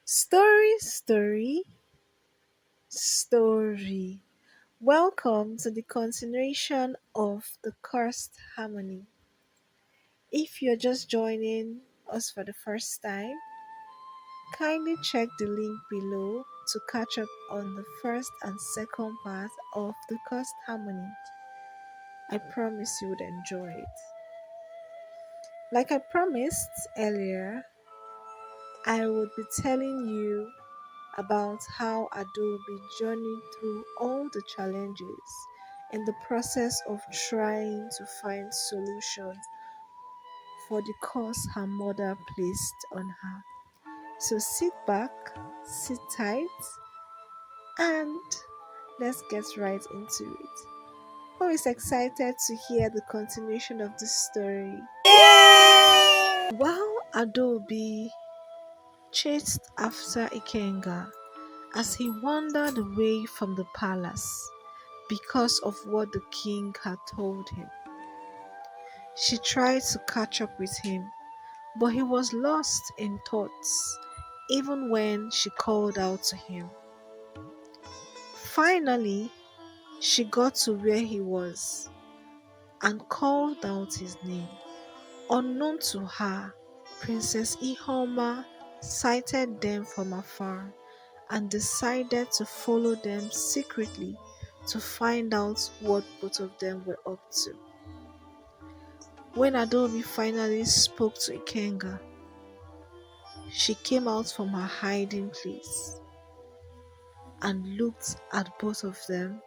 Story, story, story. Welcome to the continuation of the Cursed Harmony. If you're just joining us for the first time, kindly check the link below to catch up on the first and second part of the Cursed Harmony. I promise you would enjoy it. Like I promised earlier, I would be telling you about how Adobe journeyed through all the challenges in the process of trying to find solution for the curse her mother placed on her. So sit back, sit tight, and let's get right into it. Who is excited to hear the continuation of this story? While Adobe chased after Ikenga as he wandered away from the palace because of what the king had told him. She tried to catch up with him, but he was lost in thoughts even when she called out to him. Finally, she got to where he was and called out his name. Unknown to her, Princess Ehoma sighted them from afar and decided to follow them secretly to find out what both of them were up to. When Adobe finally spoke to Ikenga, she came out from her hiding place and looked at both of them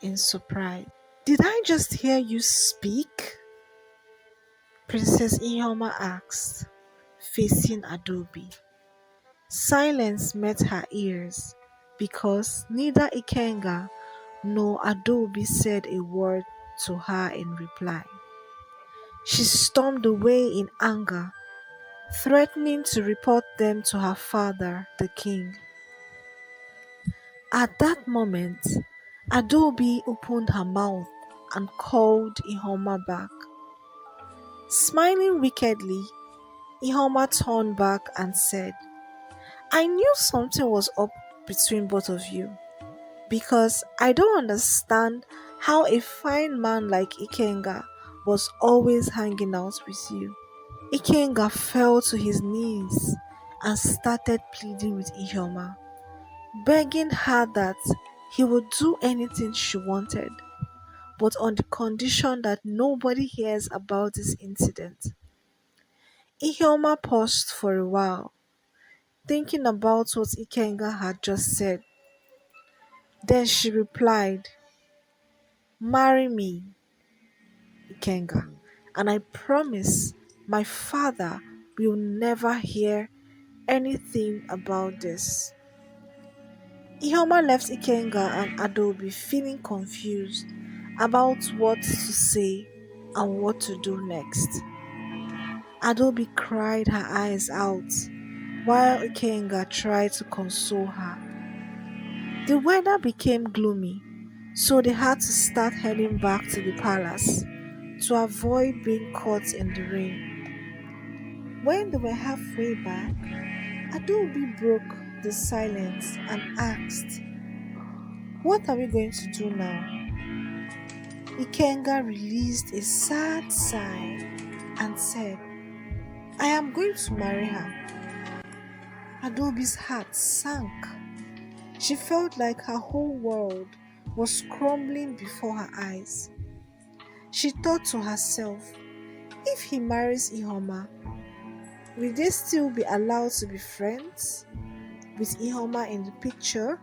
in surprise. Did I just hear you speak? Princess Ihoma asked, facing Adobe. Silence met her ears because neither Ikenga nor Adobe said a word to her in reply. She stormed away in anger, threatening to report them to her father, the king. At that moment, Adobe opened her mouth and called Ihoma back. Smiling wickedly, Ihoma turned back and said, I knew something was up between both of you because I don't understand how a fine man like Ikenga was always hanging out with you. Ikenga fell to his knees and started pleading with Ihoma, begging her that he would do anything she wanted, but on the condition that nobody hears about this incident. Ihoma paused for a while, thinking about what Ikenga had just said. Then she replied, Marry me, Ikenga, and I promise my father will never hear anything about this. Ihoma left Ikenga and Adobe feeling confused about what to say and what to do next. Adobe cried her eyes out while Ikenga tried to console her. The weather became gloomy, so they had to start heading back to the palace to avoid being caught in the rain. When they were halfway back, Adobe broke the silence and asked, What are we going to do now? Ikenga released a sad sigh and said, I am going to marry her. Adobe's heart sank. She felt like her whole world was crumbling before her eyes. She thought to herself, if he marries Ihoma, will they still be allowed to be friends? With Ihoma in the picture,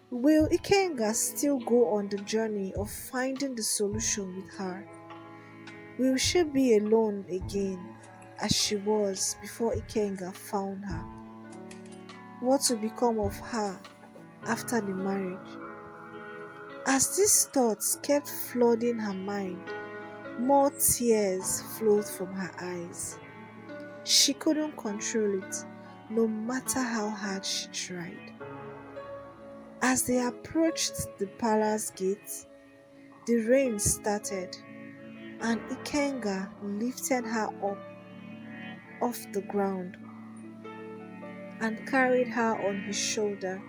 will Ikenga still go on the journey of finding the solution with her? Will she be alone again as she was before Ikenga found her? What will become of her after the marriage? As these thoughts kept flooding her mind, more tears flowed from her eyes. She couldn't control it, no matter how hard she tried. As they approached the palace gate, the rain started, and Ikenga lifted her up off the ground. and carried her on his shoulder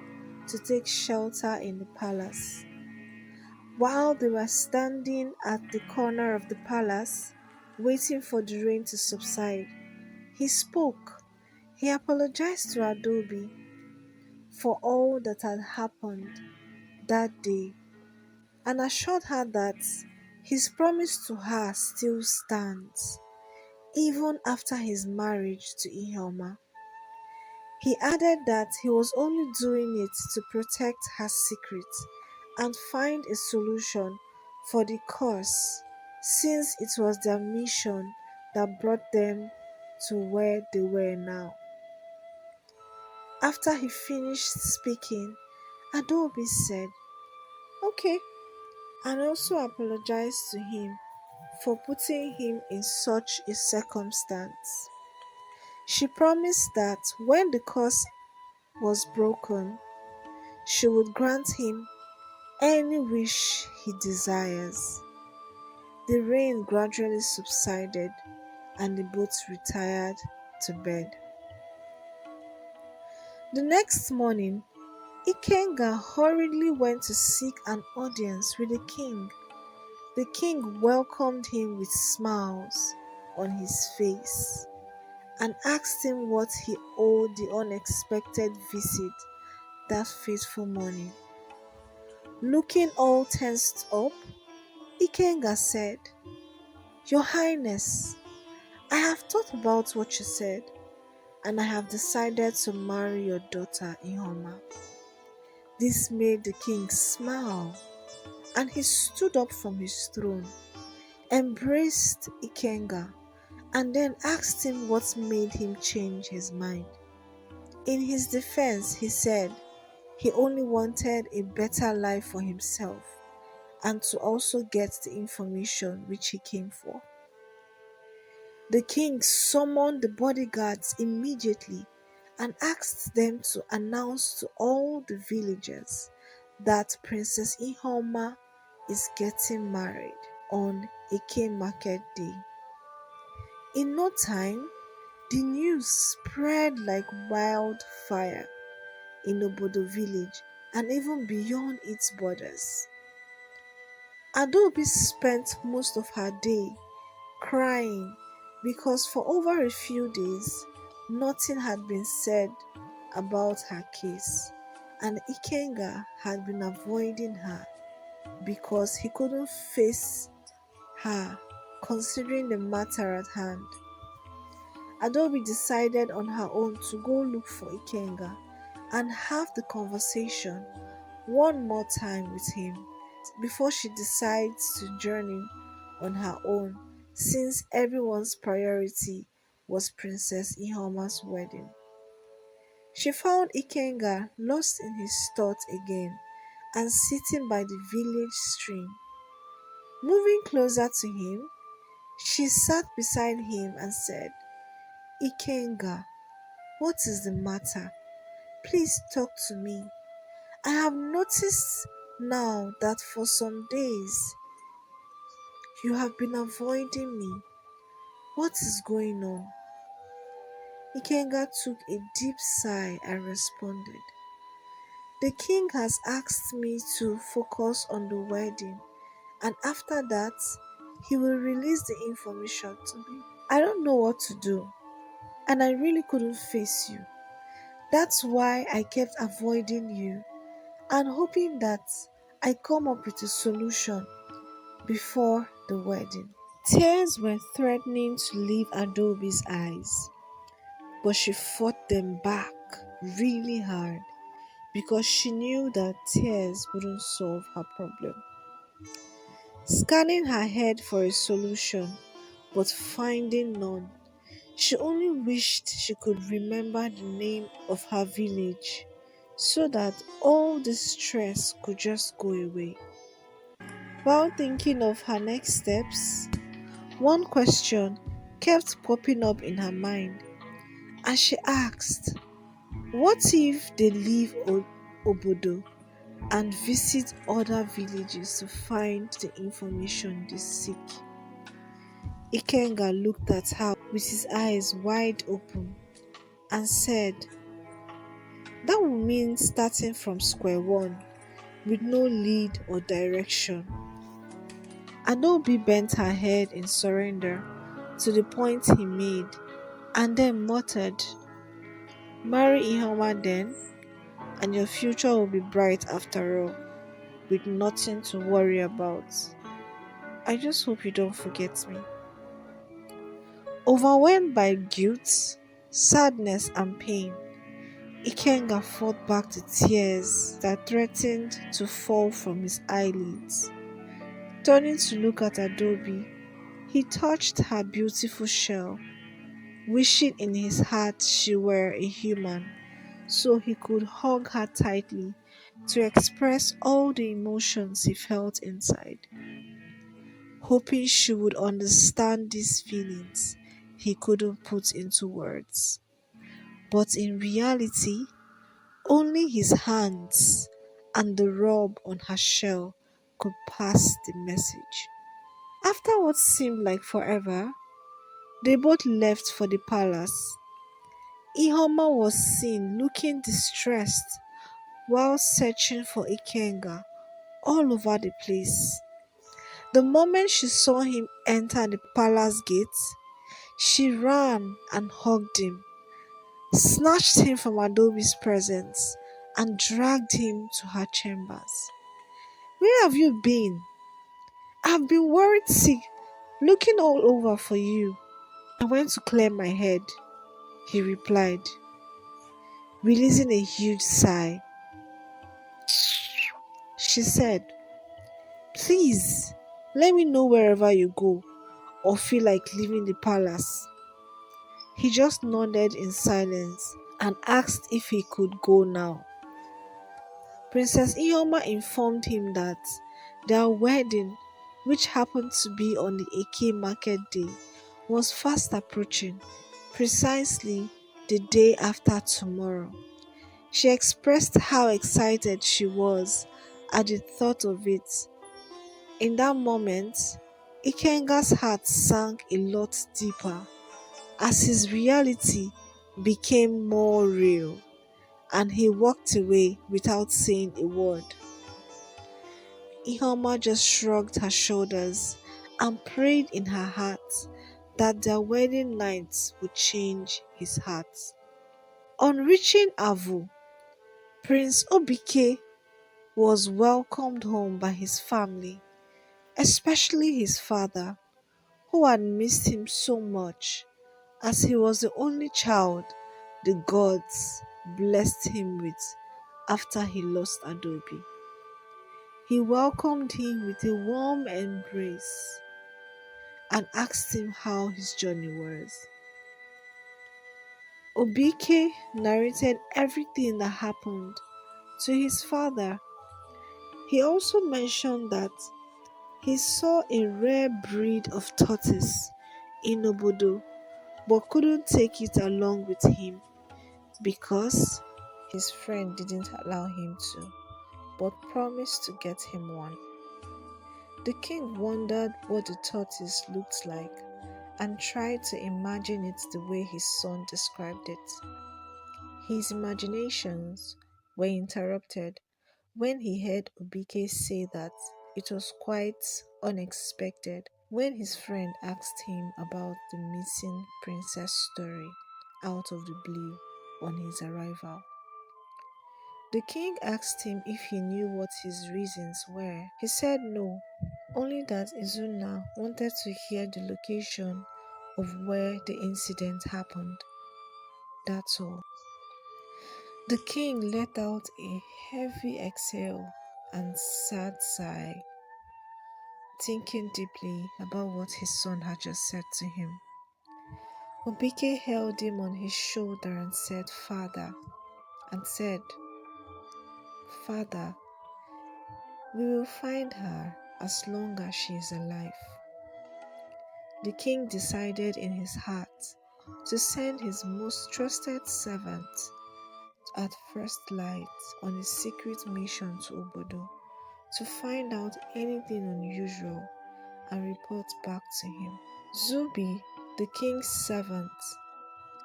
to take shelter in the palace. While they were standing at the corner of the palace, waiting for the rain to subside, he spoke. He apologized to Adobe for all that had happened that day and assured her that his promise to her still stands, even after his marriage to Ehoma. He added that he was only doing it to protect her secret and find a solution for the curse, since it was their mission that brought them to where they were now. After he finished speaking, Adobe said, "Okay," and also apologized to him for putting him in such a circumstance. She promised that when the curse was broken, she would grant him any wish he desires. The rain gradually subsided and the boat retired to bed. The next morning, Ikenga hurriedly went to seek an audience with the king. The king welcomed him with smiles on his face and asked him what he owed the unexpected visit that fateful morning. Looking all tensed up, Ikenga said, "Your Highness, I have thought about what you said, and I have decided to marry your daughter Ehoma." This made the king smile, and he stood up from his throne, embraced Ikenga, and then asked him what made him change his mind. In his defense, he said he only wanted a better life for himself and to also get the information which he came for. The king summoned the bodyguards immediately and asked them to announce to all the villagers that Princess Ihoma is getting married on Eke Market Day. In no time, the news spread like wildfire in Obodo village and even beyond its borders. Adobe spent most of her day crying because for over a few days nothing had been said about her case, and Ikenga had been avoiding her because he couldn't face her considering the matter at hand. Adobe decided on her own to go look for Ikenga and have the conversation one more time with him before she decides to journey on her own, since everyone's priority was Princess Ihoma's wedding. She found Ikenga lost in his thoughts again and sitting by the village stream. Moving closer to him, she sat beside him and said, "Ikenga, what is the matter? Please talk to me. I have noticed now that for some days you have been avoiding me. What is going on?" Ikenga took a deep sigh and responded, "The king has asked me to focus on the wedding, and after that, he will release the information to me. I don't know what to do, and I really couldn't face you. That's why I kept avoiding you and hoping that I come up with a solution before the wedding." Tears were threatening to leave Adobe's eyes, but she fought them back really hard because she knew that tears wouldn't solve her problem. Scanning her head for a solution, but finding none, she only wished she could remember the name of her village so that all the stress could just go away. While thinking of her next steps, one question kept popping up in her mind as she asked, what if they leave Obodo and visit other villages to find the information they seek? Ikenga looked at her with his eyes wide open and said, That would mean starting from square one with no lead or direction. Adobi bent her head in surrender to the point he made and then muttered, "Marry Ehoma then, and your future will be bright after all, with nothing to worry about. I just hope you don't forget me." Overwhelmed by guilt, sadness, and pain, Ikenga fought back the tears that threatened to fall from his eyelids. Turning to look at Adobe, he touched her beautiful shell, wishing in his heart she were a human so he could hug her tightly to express all the emotions he felt inside, hoping she would understand these feelings he couldn't put into words. But in reality, only his hands and the rub on her shell could pass the message. After what seemed like forever, they both left for the palace. Ihoma was seen looking distressed while searching for Ikenga all over the place. The moment she saw him enter the palace gates, she ran and hugged him, snatched him from Adobe's presence, and dragged him to her chambers. "Where have you been? I've been worried sick, looking all over for you." "I went to clear my head," he replied, releasing a huge sigh. She said, "Please, let me know wherever you go or feel like leaving the palace." He just nodded in silence and asked if he could go now. Princess Ioma informed him that their wedding, which happened to be on the Eke market day, was fast approaching, precisely the day after tomorrow. She expressed how excited she was at the thought of it. In that moment, Ikenga's heart sank a lot deeper as his reality became more real, and he walked away without saying a word. Ihoma just shrugged her shoulders and prayed in her heart that their wedding night would change his heart. On reaching Avu, Prince Obike was welcomed home by his family, especially his father, who had missed him so much as he was the only child the gods blessed him with after he lost Adobe. He welcomed him with a warm embrace and asked him how his journey was. Obike narrated everything that happened to his father. He also mentioned that he saw a rare breed of tortoise in Obodo but couldn't take it along with him because his friend didn't allow him to, but promised to get him one. The king wondered what the tortoise looked like and tried to imagine it the way his son described it. His imaginations were interrupted when he heard Obike say that it was quite unexpected when his friend asked him about the missing princess story out of the blue on his arrival. The king asked him if he knew what his reasons were. He said no, only that Izuna wanted to hear the location of where the incident happened. That's all. The king let out a heavy exhale and sad sigh, thinking deeply about what his son had just said to him. Obike held him on his shoulder and said, "Father, we will find her as long as she is alive." The king decided in his heart to send his most trusted servant at first light on a secret mission to Obodo to find out anything unusual and report back to him. Zubi, the king's servant,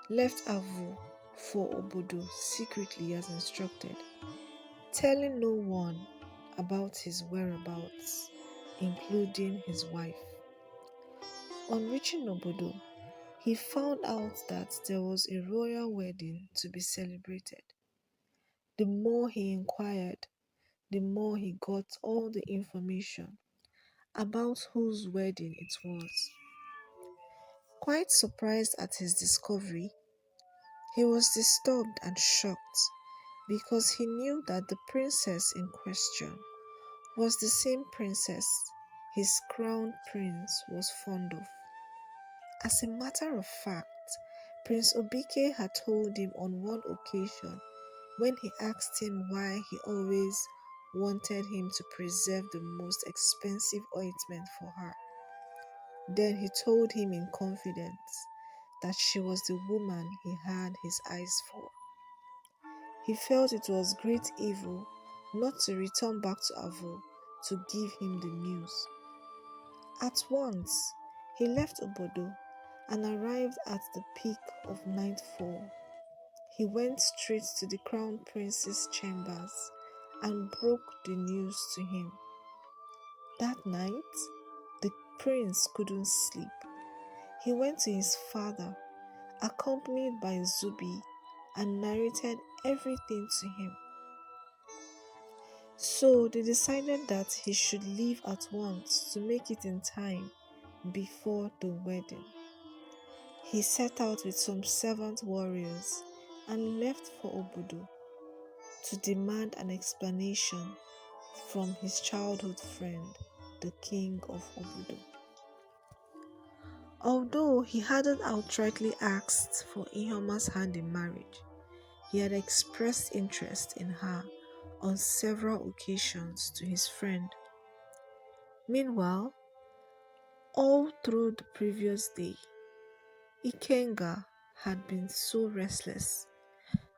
left Avu for Obodo secretly as instructed, telling no one about his whereabouts, including his wife. On reaching Obodo, he found out that there was a royal wedding to be celebrated. The more he inquired, the more he got all the information about whose wedding it was. Quite surprised at his discovery, he was disturbed and shocked because he knew that the princess in question was the same princess his crown prince was fond of. As a matter of fact, Prince Obike had told him on one occasion when he asked him why he always wanted him to preserve the most expensive ointment for her. Then he told him in confidence that she was the woman he had his eyes for. He felt it was great evil not to return back to Avo to give him the news. At once, he left Obodo and arrived at the peak of nightfall. He went straight to the crown prince's chambers and broke the news to him. That night, the prince couldn't sleep. He went to his father, accompanied by Zubi, and narrated everything to him. So they decided that he should leave at once to make it in time before the wedding. He set out with some servant warriors and left for Obodo to demand an explanation from his childhood friend, the king of Obodo. Although he hadn't outrightly asked for Ehoma's hand in marriage, he had expressed interest in her on several occasions to his friend. Meanwhile, all through the previous day, Ikenga had been so restless.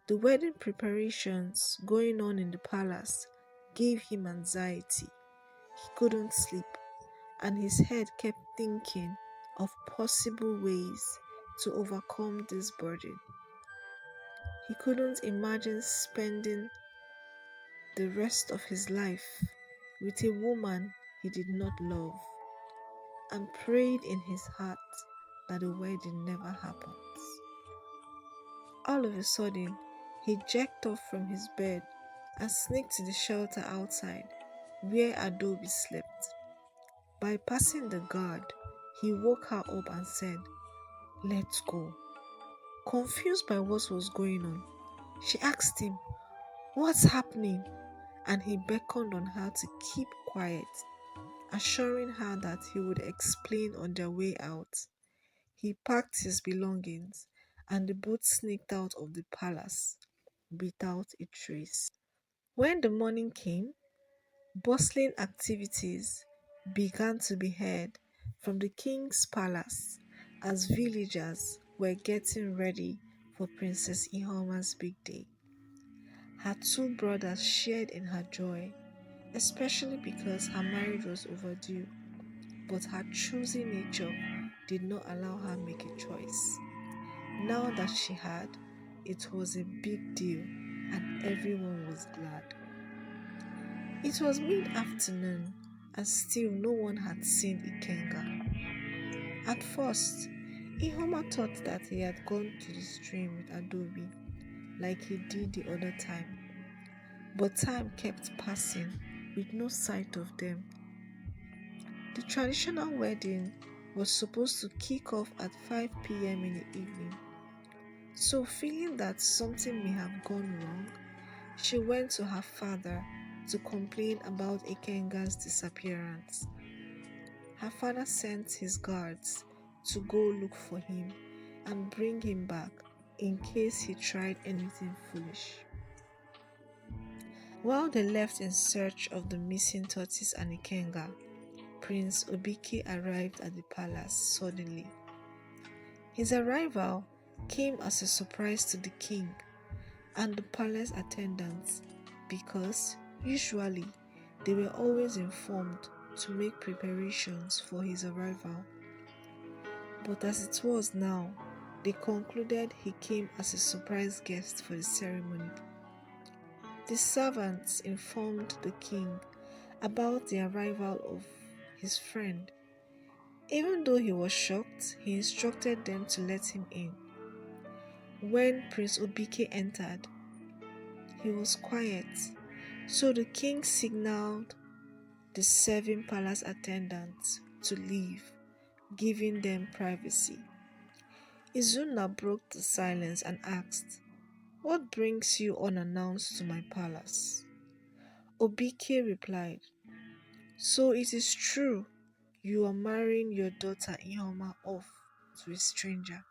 The wedding preparations going on in the palace gave him anxiety. He couldn't sleep, and his head kept thinking of possible ways to overcome this burden. He couldn't imagine spending the rest of his life with a woman he did not love, and prayed in his heart that the wedding never happens. All of a sudden, he jerked off from his bed and sneaked to the shelter outside where Adobi slept. Bypassing the guard, he woke her up and said, "Let's go." Confused by what was going on, she asked him, "What's happening?" And he beckoned on her to keep quiet, assuring her that he would explain on their way out. He packed his belongings and the boat sneaked out of the palace without a trace. When the morning came, bustling activities began to be heard from the king's palace as villagers were getting ready for Princess Ehoma's big day. Her two brothers shared in her joy, especially because her marriage was overdue, but her choosy nature did not allow her make a choice. Now that she had, it was a big deal and everyone was glad. It was mid-afternoon and still no one had seen Ikenga. At first, Ehoma thought that he had gone to the stream with Adobe like he did the other time, but time kept passing with no sight of them. The traditional wedding was supposed to kick off at 5 p.m. in the evening, so feeling that something may have gone wrong, she went to her father to complain about Ikenga's disappearance. Her father sent his guards to go look for him and bring him back in case he tried anything foolish. While they left in search of the missing tortoise and Ikenga, Prince Obike arrived at the palace suddenly. His arrival came as a surprise to the king and the palace attendants because usually they were always informed to make preparations for his arrival. But as it was now, they concluded he came as a surprise guest for the ceremony. The servants informed the king about the arrival of his friend. Even though he was shocked, he instructed them to let him in. When Prince Obike entered, he was quiet, so the king signaled the serving palace attendants to leave, giving them privacy. Izuna broke the silence and asked, "What brings you unannounced to my palace?" Obike replied, "So it is true you are marrying your daughter Ehoma off to a stranger."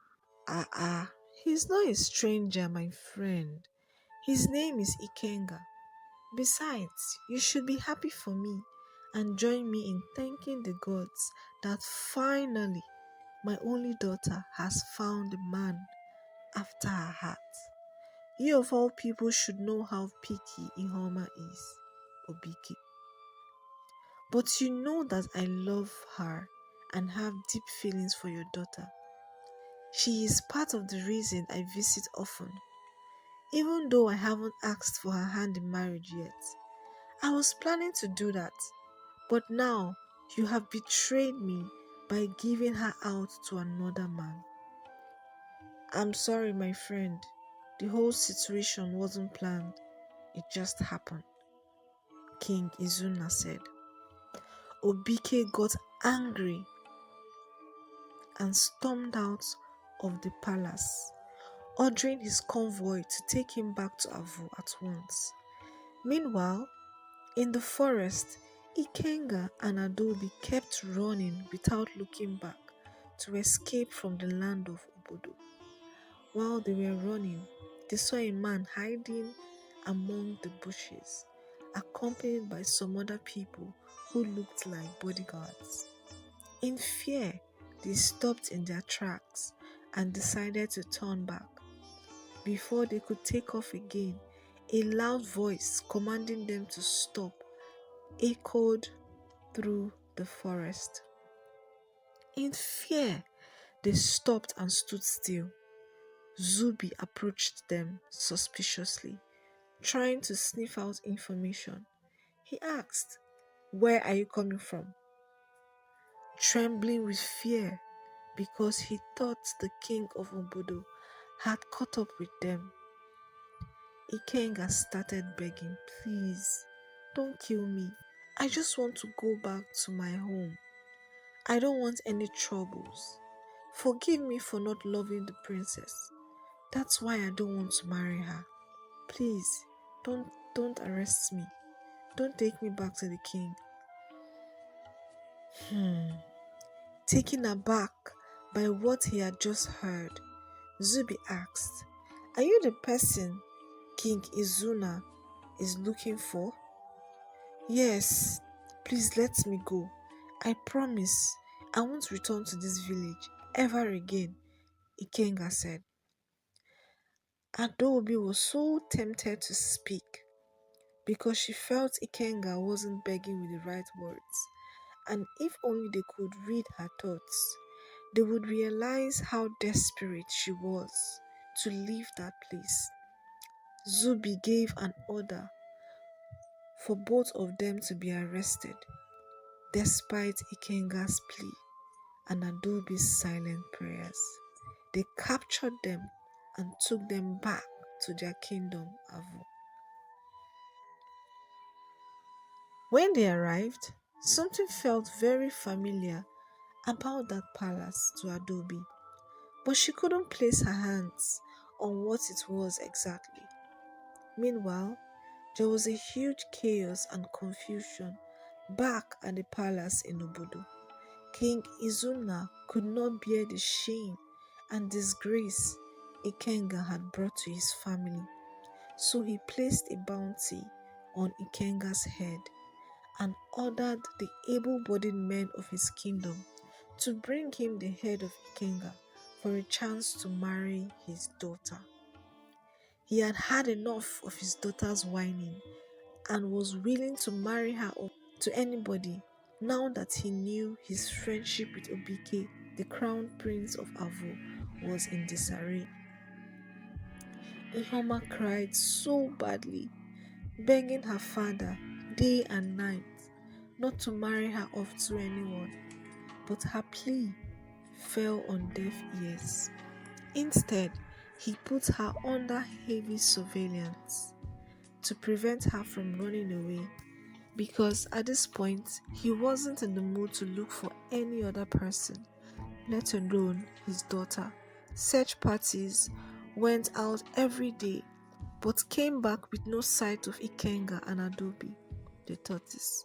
He's not a stranger, my friend. His name is Ikenga. Besides, you should be happy for me and join me in thanking the gods that finally my only daughter has found a man after her heart. You of all people should know how picky Ihoma is, Obiki. But you know that I love her and have deep feelings for your daughter. She is part of the reason I visit often, even though I haven't asked for her hand in marriage yet. I was planning to do that, but now you have betrayed me by giving her out to another man. I'm sorry, my friend. The whole situation wasn't planned. It just happened, King Izuna said. Obike got angry and stormed out of the palace, ordering his convoy to take him back to Avu at once. Meanwhile, in the forest, Ikenga and Adobi kept running without looking back to escape from the land of Obodo. While they were running, they saw a man hiding among the bushes, accompanied by some other people who looked like bodyguards. In fear, they stopped in their tracks and decided to turn back. Before they could take off again, a loud voice commanding them to stop echoed through the forest. In fear, they stopped and stood still. Zubi approached them suspiciously, trying to sniff out information. He asked, "Where are you coming from?" Trembling with fear because he thought the king of Obodo had caught up with them. Ikenga started begging, "Please, don't kill me. I just want to go back to my home. I don't want any troubles. Forgive me for not loving the princess. That's why I don't want to marry her. Please, don't arrest me. Don't take me back to the king." Taken aback by what he had just heard, Zubi asked, "Are you the person King Izuna is looking for?" "Yes, please let me go. I promise I won't return to this village ever again," Ikenga said. Adobi was so tempted to speak because she felt Ikenga wasn't begging with the right words, and if only they could read her thoughts, they would realize how desperate she was to leave that place. Zubi gave an order for both of them to be arrested, despite Ikenga's plea and Adobe's silent prayers. They captured them and took them back to their kingdom, Avu. When they arrived, something felt very familiar about that palace to Adobe, but she couldn't place her hands on what it was exactly. Meanwhile, there was a huge chaos and confusion back at the palace in Obodo. King Izuna could not bear the shame and disgrace Ikenga had brought to his family, so he placed a bounty on Ikenga's head and ordered the able-bodied men of his kingdom to bring him the head of Ikenga for a chance to marry his daughter. He had had enough of his daughter's whining and was willing to marry her up to anybody now that he knew his friendship with Obike, the crown prince of Avo, was in disarray. Ehoma cried so badly, begging her father day and night not to marry her off to anyone, but her plea fell on deaf ears. Instead, he put her under heavy surveillance to prevent her from running away because at this point he wasn't in the mood to look for any other person, let alone his daughter. Search parties went out every day but came back with no sight of Ikenga and Adobi, the tortoise.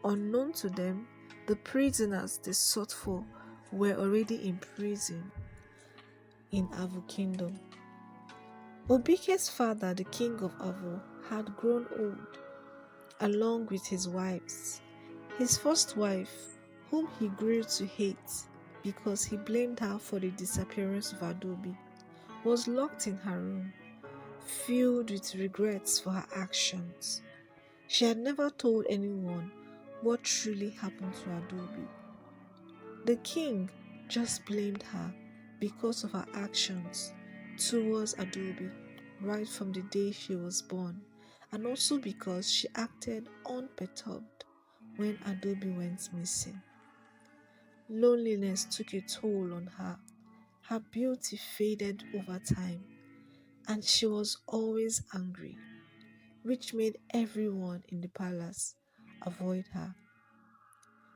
Unknown to them, the prisoners they sought for were already in prison in Avo Kingdom. Obike's father, the king of Avo, had grown old, along with his wives. His first wife, whom he grew to hate because he blamed her for the disappearance of Adobe, was locked in her room, filled with regrets for her actions. She had never told anyone what truly happened to Adobe. The king just blamed her because of her actions towards Adobe right from the day she was born, and also because she acted unperturbed when Adobe went missing. Loneliness took a toll on her. Her beauty faded over time, and she was always angry, which made everyone in the palace avoid her.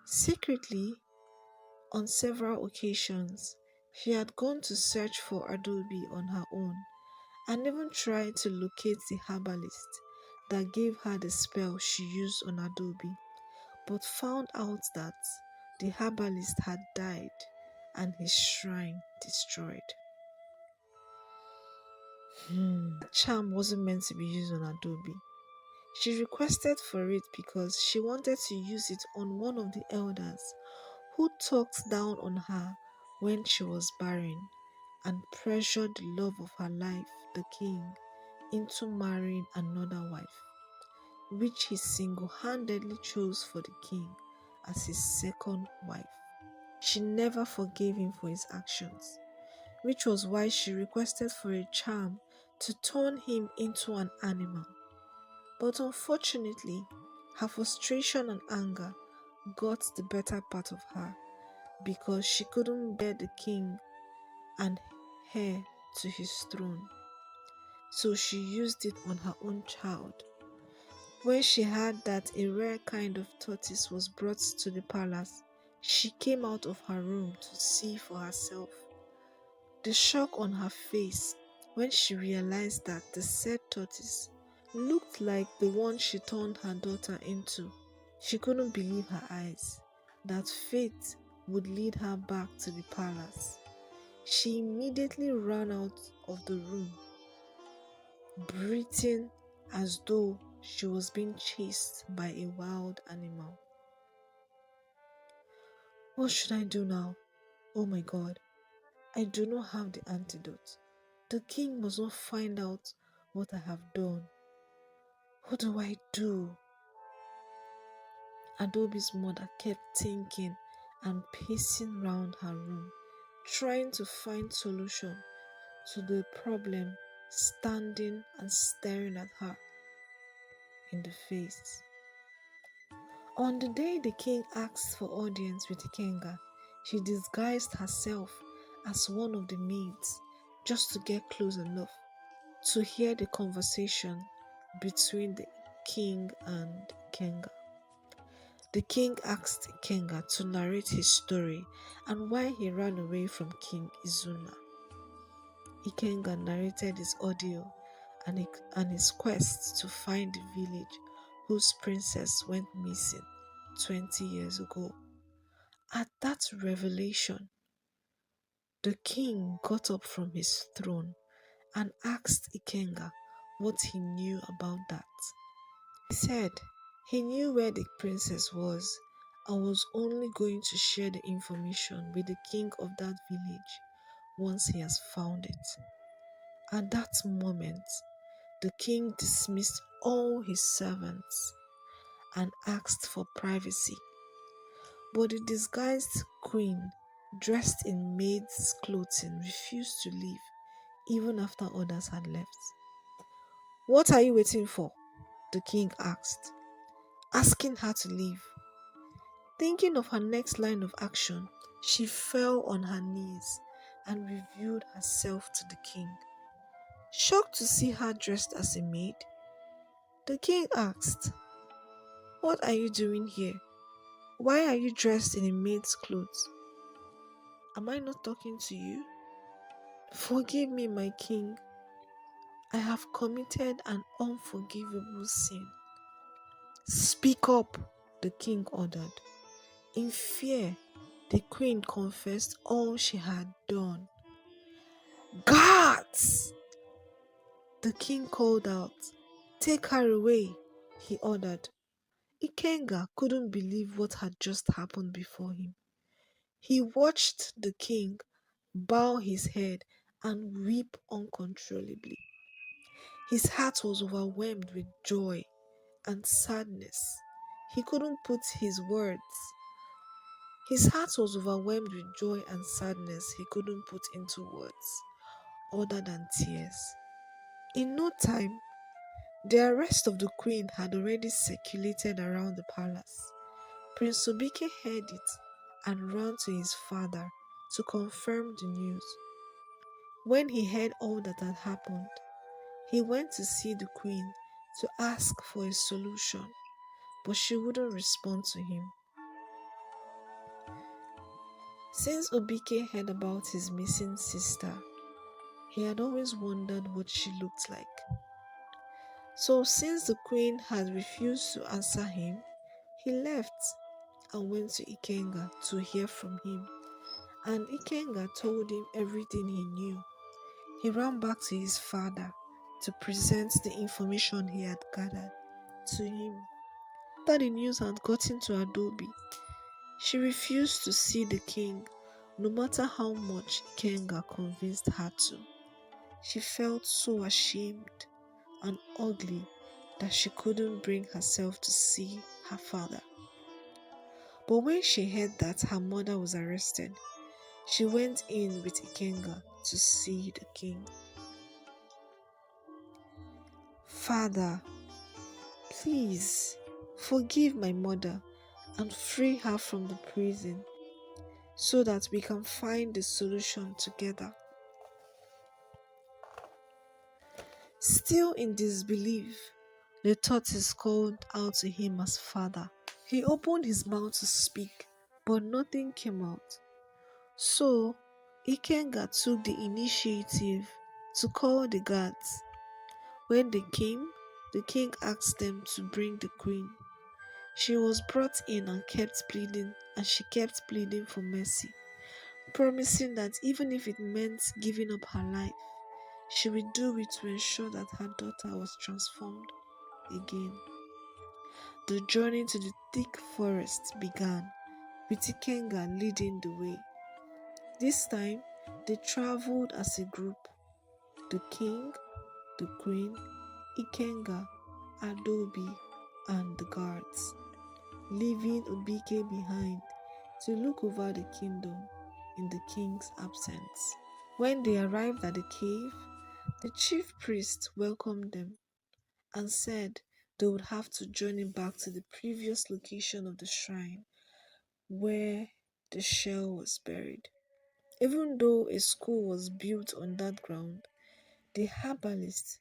Secretly, on several occasions, she had gone to search for Adobe on her own and even tried to locate the herbalist that gave her the spell she used on Adobe, but found out that the herbalist had died and his shrine destroyed. The charm wasn't meant to be used on Adobe. She requested for it because she wanted to use it on one of the elders who talked down on her when she was barren and pressured the love of her life, the king, into marrying another wife, which he single-handedly chose for the king as his second wife. She never forgave him for his actions, which was why she requested for a charm to turn him into an animal. But unfortunately, her frustration and anger got the better part of her because she couldn't bear the king and heir to his throne. So she used it on her own child. When she heard that a rare kind of tortoise was brought to the palace, she came out of her room to see for herself. The shock on her face when she realized that the said tortoise looked like the one she turned her daughter into. She couldn't believe her eyes, that fate would lead her back to the palace. She immediately ran out of the room, breathing as though she was being chased by a wild animal. What should I do now? Oh my God, I do not have the antidote. The king must not find out what I have done. What do I do? Adobe's mother kept thinking and pacing round her room, trying to find solution to the problem standing and staring at her in the face. On the day the king asked for audience with Ikenga, she disguised herself as one of the maids just to get close enough to hear the conversation between the king and Ikenga. The king asked Ikenga to narrate his story and why he ran away from King Izuna. Ikenga narrated his audio and his quest to find the village whose princess went missing 20 years ago. At that revelation, the king got up from his throne and asked Ikenga what he knew about that. He said he knew where the princess was and was only going to share the information with the king of that village once he has found it. At that moment, the king dismissed all his servants and asked for privacy. But the disguised queen dressed in maid's clothing, refused to leave even after others had left. "What are you waiting for?" the king asked, asking her to leave. Thinking of her next line of action, she fell on her knees and revealed herself to the king. Shocked to see her dressed as a maid, the king asked, "What are you doing here? Why are you dressed in a maid's clothes? Am I not talking to you?" "Forgive me, my king. I have committed an unforgivable sin." "Speak up," the king ordered. In fear, the queen confessed all she had done. "Guards!" the king called out. "Take her away," he ordered. Ikenga couldn't believe what had just happened before him. He watched the king bow his head and weep uncontrollably. His heart was overwhelmed with joy and sadness. He couldn't put his words. His heart was overwhelmed with joy and sadness he couldn't put into words other than tears. In no time, the arrest of the queen had already circulated around the palace. Prince Obike heard it and ran to his father to confirm the news. When he heard all that had happened, he went to see the queen to ask for a solution, but she wouldn't respond to him. Since Obike heard about his missing sister, he had always wondered what she looked like. So since the queen had refused to answer him, he left and went to Ikenga to hear from him. And Ikenga told him everything he knew. He ran back to his father to present the information he had gathered to him. After the news had gotten to Adobi, she refused to see the king, no matter how much Ikenga convinced her to. She felt so ashamed and ugly that she couldn't bring herself to see her father. But when she heard that her mother was arrested, she went in with Ikenga to see the king. "Father, please forgive my mother and free her from the prison so that we can find a solution together." Still in disbelief, the tortoise called out to him as father. He opened his mouth to speak, but nothing came out. So Ikenga took the initiative to call the guards. When they came, the king asked them to bring the queen. She was brought in and she kept pleading for mercy, promising that even if it meant giving up her life, she would do it to ensure that her daughter was transformed again. The journey to the thick forest began, with Ikenga leading the way. This time, they traveled as a group: the king, the queen, Ikenga, Adobi, and the guards, leaving Obike behind to look over the kingdom in the king's absence. When they arrived at the cave, the chief priest welcomed them and said they would have to journey back to the previous location of the shrine where the shell was buried. Even though a school was built on that ground, the herbalist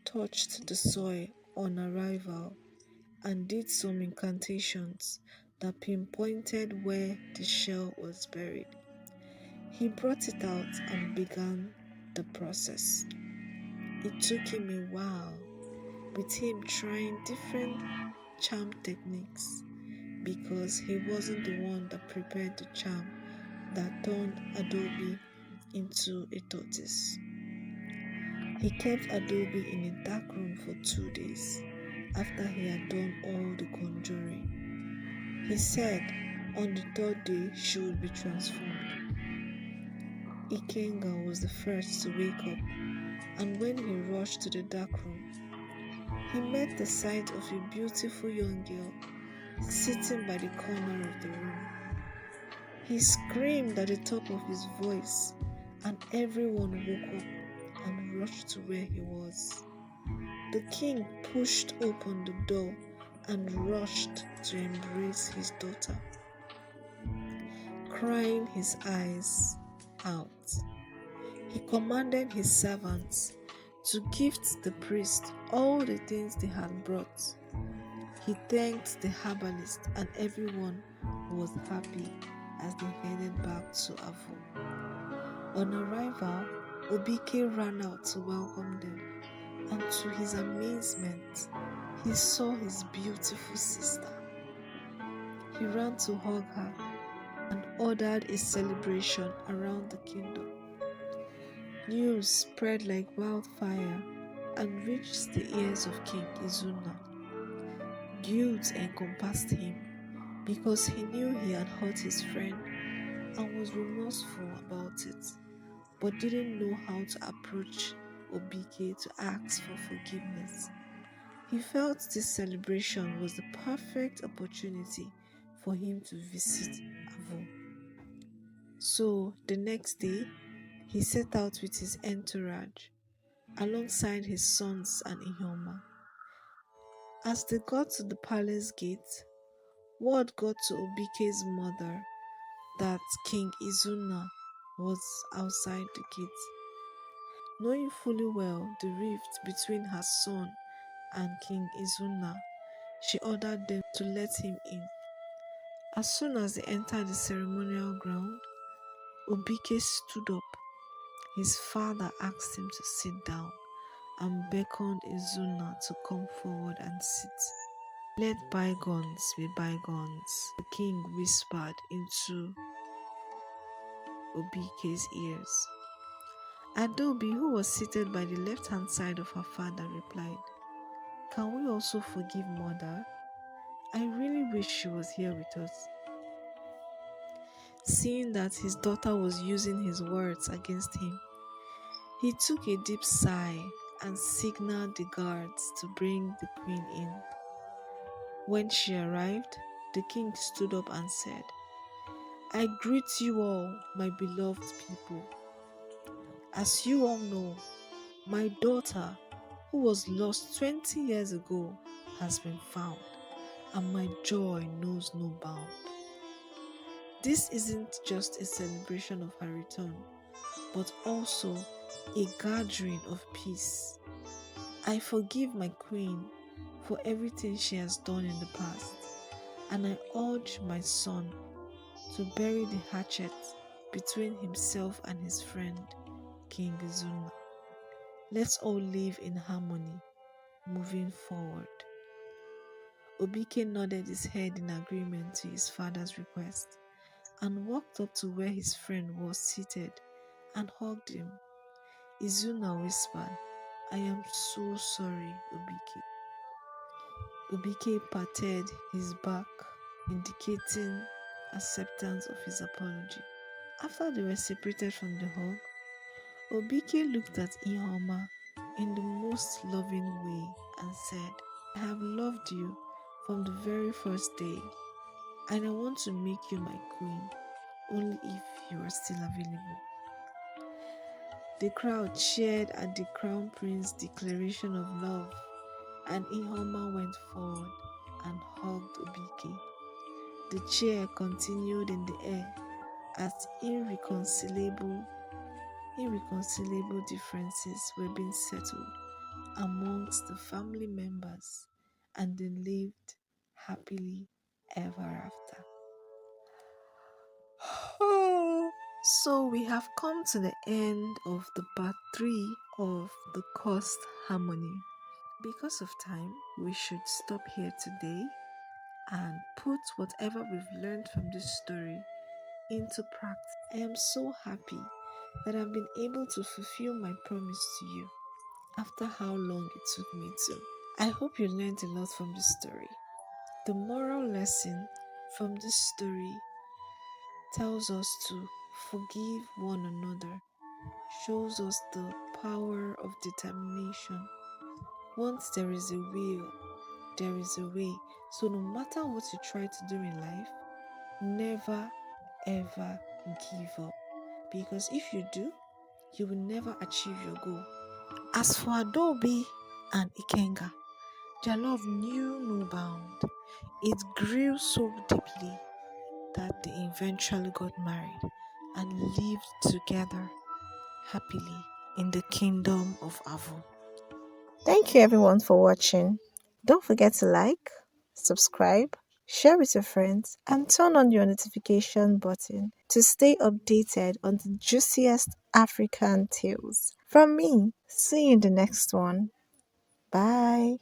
touched the soil on arrival and did some incantations that pinpointed where the shell was buried. He brought it out and began the process. It took him a while, with him trying different charm techniques, because he wasn't the one that prepared the charm that turned Adobe into a tortoise. He kept Adobe in a dark room for 2 days after he had done all the conjuring. He said on the third day she would be transformed. Ikenga was the first to wake up, and when he rushed to the dark room, he met the sight of a beautiful young girl sitting by the corner of the room. He screamed at the top of his voice, and everyone woke up and rushed to where he was. The king pushed open the door and rushed to embrace his daughter, crying his eyes out. He commanded his servants to gift the priest all the things they had brought. He thanked the herbalist, and everyone was happy as they headed back to Avo. On arrival, Obike ran out to welcome them, and to his amazement, he saw his beautiful sister. He ran to hug her and ordered a celebration around the kingdom. News spread like wildfire and reached the ears of King Izuna. Guilt encompassed him because he knew he had hurt his friend and was remorseful about it, but didn't know how to approach Obike to ask for forgiveness. He felt this celebration was the perfect opportunity for him to visit Avo. So the next day, he set out with his entourage alongside his sons and Ehoma. As they got to the palace gate, word got to Obike's mother that King Izuna was outside the gate. Knowing fully well the rift between her son and King Izuna, she ordered them to let him in. As soon as they entered the ceremonial ground, Obike stood up. His father asked him to sit down and beckoned Izuna to come forward and sit. Let bygones be bygones, the king whispered into Obike's ears. Adobi, who was seated by the left-hand side of her father, replied, "Can we also forgive mother? I really wish she was here with us." Seeing that his daughter was using his words against him, he took a deep sigh and signaled the guards to bring the queen in. When she arrived, the king stood up and said, "I greet you all, my beloved people. As you all know, my daughter, who was lost 20 years ago, has been found, and my joy knows no bound. This isn't just a celebration of her return, but also a gathering of peace. I forgive my queen for everything she has done in the past, and I urge my son to bury the hatchet between himself and his friend, King Izuna. Let's all live in harmony, moving forward." Obike nodded his head in agreement to his father's request and walked up to where his friend was seated and hugged him. Izuna whispered, "I am so sorry, Obike." Obike patted his back, indicating acceptance of his apology. After they were separated from the hug, Obike looked at Ehoma in the most loving way and said, "I have loved you from the very first day, and I want to make you my queen, only if you are still available." The crowd cheered at the crown prince's declaration of love, and Ehoma went forward and hugged Obike. The cheer continued in the air as irreconcilable differences were being settled amongst the family members, and they lived happily ever after. So we have come to the end of the part 3 of the Cursed Harmony. Because of time, we should stop here today and put whatever we've learned from this story into practice. I am so happy that I've been able to fulfill my promise to you after how long it took me to. I hope you learned a lot from this story. The moral lesson from this story tells us to forgive one another, shows us the power of determination. Once there is a will, there is a way. So no matter what you try to do in life, never ever give up. Because if you do, you will never achieve your goal. As for Adobe and Ikenga, their love knew no bound. It grew so deeply that they eventually got married and lived together happily in the kingdom of Avo. Thank you everyone for watching. Don't forget to like, subscribe, share with your friends, and turn on your notification button to stay updated on the juiciest African tales. From me, see you in the next one. Bye.